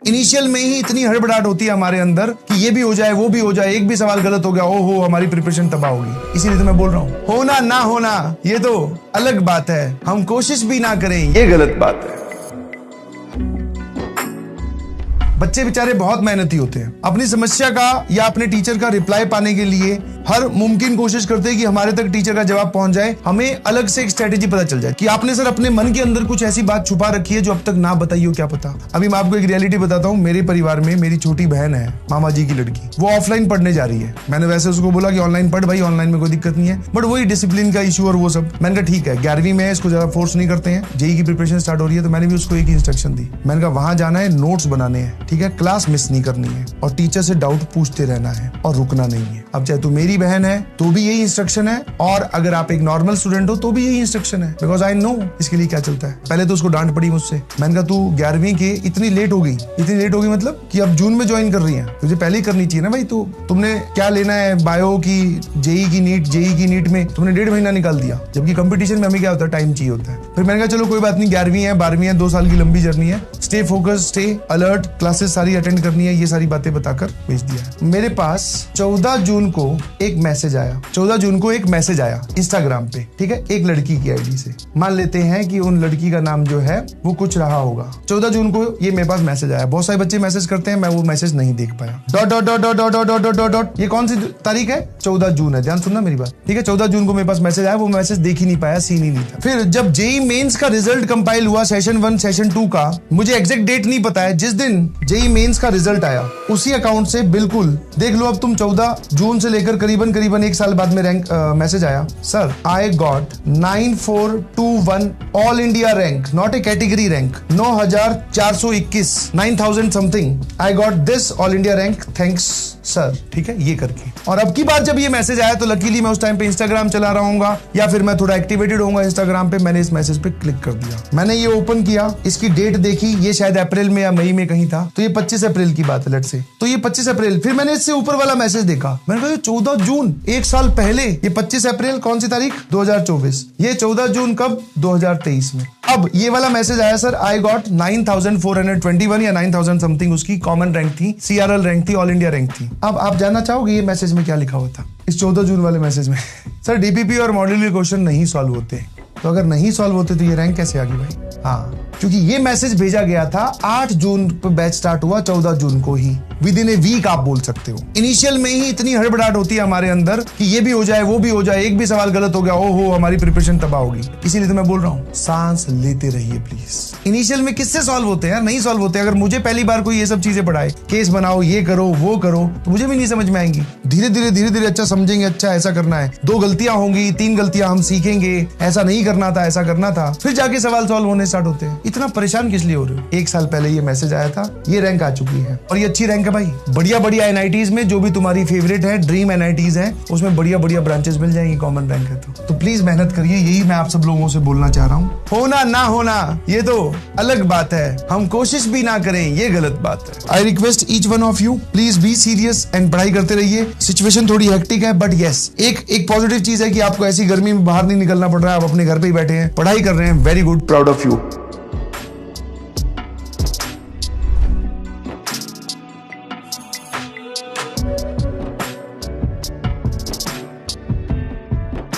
Initial में ही इतनी हड़बड़ाहट होती है हमारे अंदर कि ये भी हो जाए वो भी हो जाए, एक भी सवाल गलत हो गया ओहो हमारी प्रिपरेशन तबाह होगी। इसीलिए तो मैं बोल रहा हूँ, होना ना होना ये तो अलग बात है, हम कोशिश भी ना करें ये गलत बात है। बच्चे बेचारे बहुत मेहनती होते हैं, अपनी समस्या का या अपने टीचर का रिप्लाई पाने के लिए हर मुमकिन कोशिश करते हैं कि हमारे तक टीचर का जवाब पहुंच जाए, हमें अलग से एक स्ट्रेटेजी पता चल जाए कि आपने सर अपने मन के अंदर कुछ ऐसी बात छुपा रखी है जो अब तक ना बताई हो, क्या पता। अभी मैं आपको एक रियलिटी बताता हूँ, मेरे परिवार में मेरी छोटी बहन है, मामा जी की लड़की, वो ऑफलाइन पढ़ने जा रही है। मैंने वैसे उसको बोला कि ऑनलाइन पढ़ भाई, ऑनलाइन में कोई दिक्कत नहीं है, बट वही डिसिप्लिन का इशू और वो सब। मैंने कहा ठीक है, 11वीं में है, इसको ज्यादा फोर्स नहीं करते हैं, जेईई की प्रिपरेशन स्टार्ट हो रही है, तो मैंने भी उसको एक इंस्ट्रक्शन दी। मैंने कहा वहां जाना है, नोट्स बनाने हैं, ठीक है, क्लास मिस नहीं करनी है और टीचर से डाउट पूछते रहना है और रुकना नहीं है। अब चाहे तू मेरी बहन है तो भी यही इंस्ट्रक्शन है, और अगर आप एक नॉर्मल स्टूडेंट हो तो भी यही इंस्ट्रक्शन है, बिकॉज आई नो इसके लिए क्या चलता है। पहले तो उसको डांट पड़ी मुझसे, मैंने कहा तू 11वीं के इतनी लेट हो गई मतलब कि अब जून में ज्वाइन कर रही है, तुझे पहले ही करनी चाहिए ना भाई। तो तुमने क्या लेना है बायो की, जेईई की नीट में तुमने 1.5 महीना निकाल दिया, जबकि कंपटीशन में हमें क्या होता है, टाइम चाहिए होता है। फिर मैंने कहा चलो कोई बात नहीं, 11वीं है 12वीं है, 2 साल की लंबी जर्नी है, stay focus, stay alert, classes सारी अटेंड करनी है, ये सारी बातें बताकर भेज दिया। मेरे पास 14 जून को एक मैसेज आया, 14 जून को एक मैसेज आया इंस्टाग्राम पे, ठीक है, एक लड़की की आईडी से। मान लेते हैं कि उन लड़की का नाम जो है वो कुछ रहा होगा। 14 जून को ये मेरे पास मैसेज आया। बहुत सारे बच्चे मैसेज करते हैं, मैं वो मैसेज नहीं देख पाया। Dot dot dot dot dot dot dot dot dot, ये कौन सी तारीख है? 14 जून है, ध्यान सुनना मेरी बात, ठीक है। 14 जून को मेरे पास मैसेज आया, वो मैसेज देख ही नहीं पाया, सीन ही नहीं था। फिर जब जेईई मेंस का रिजल्ट कंपाइल हुआ, सेशन 1 सेशन 2 का, मुझे एग्जैक्ट डेट नहीं पता है, जिस दिन जेईई मेंस का रिजल्ट आया उसी अकाउंट से बिल्कुल देख लो, अब तुम 14 जून से लेकर करीबन 1 साल बाद में रैंक मैसेज आया, sir I got 9421 all India rank, not A category rank, 9421, 9000 something, I got this all India rank, thanks sir, ठीक है, ये करके। और अब की बार जब ये मैसेज आया तो लकीली मैं उस टाइम पे इंस्टाग्राम चला रहा हूँ या फिर मैं थोड़ा एक्टिवेटेड होऊंगा इंस्टाग्राम पे, मैंने इस मैसेज पे क्लिक कर दिया। मैंने ये ओपन किया, इसकी डेट देखी, ये शायद अप्रैल में या मई में कहीं था, तो ये 25 अप्रैल की बात है, लेट्स से, तो ये 25 अप्रैल। फिर मैंने इससे ऊपर वाला मैसेज देखा, मैंने कहा 14 जून 1 साल पहले, ये 25 अप्रैल कौन सी तारीख? 2024, ये 14 जून कब? 2023 में। अब ये वाला मैसेज आया, सर आई गॉट 9421 या 9000 समथिंग उसकी कॉमन रैंक थी, सीआरएल रैंक थी, ऑल इंडिया रैंक थी। अब आप जानना चाहोगे ये मैसेज में क्या लिखा हुआ था इस 14 जून वाले मैसेज में? सर डीपीपी और मॉड्यूल के क्वेश्चन नहीं सॉल्व होते। तो अगर नहीं सॉल्व होते तो ये रैंक कैसे आ गई भाई? हाँ, क्योंकि ये मैसेज भेजा गया था 8 जून पे, बैच स्टार्ट हुआ 14 जून को ही, विद इन ए वीक आप बोल सकते हो। इनिशियल में ही इतनी हड़बड़ाहट होती है हमारे अंदर कि ये भी हो जाए वो भी हो जाए, एक भी सवाल गलत हो गया ओहो हमारी प्रिपरेशन तबाह होगी। इसीलिए तो मैं बोल रहा हूँ, सांस लेते रहिए प्लीज। इनिशियल में किससे सॉल्व होते हैं? नहीं सॉल्व होते। अगर मुझे पहली बार कोई ये सब चीजें पढ़ाए, केस बनाओ, ये करो वो करो, तो मुझे भी नहीं समझ में आएंगी। धीरे धीरे अच्छा समझेंगे, अच्छा ऐसा करना है, 2 गलतियां होंगी, 3 गलतियां हम सीखेंगे, ऐसा नहीं करना था, ऐसा करना था, फिर जाके सवाल सॉल्व होने स्टार्ट होते हैं। इतना परेशान किस लिए हो रहे हो? 1 साल पहले ये मैसेज आया था, ये रैंक आ चुकी है, और ये अच्छी रैंक है भाई। बढ़िया एनआईटीज में जो भी तुम्हारी फेवरेट है, ड्रीम एनआईटीज है, उसमें बढ़िया ब्रांचेस मिल जाएंगी, कॉमन रैंक है तो प्लीज मेहनत करिए। यही मैं आप सब लोगों से बोलना चाह रहा हूँ। होना ना होना ये तो अलग बात है, हम कोशिश भी ना करें ये गलत बात है। I request each one of you, please be serious and पढ़ाई करते रहिए। सिचुएशन थोड़ी हेक्टिक है, बट यस, एक पॉजिटिव चीज है कि आपको ऐसी गर्मी में बाहर नहीं निकलना पड़ रहा है, आप अपने घर पे ही बैठे हैं, पढ़ाई कर रहे हैं। Very good, proud of you.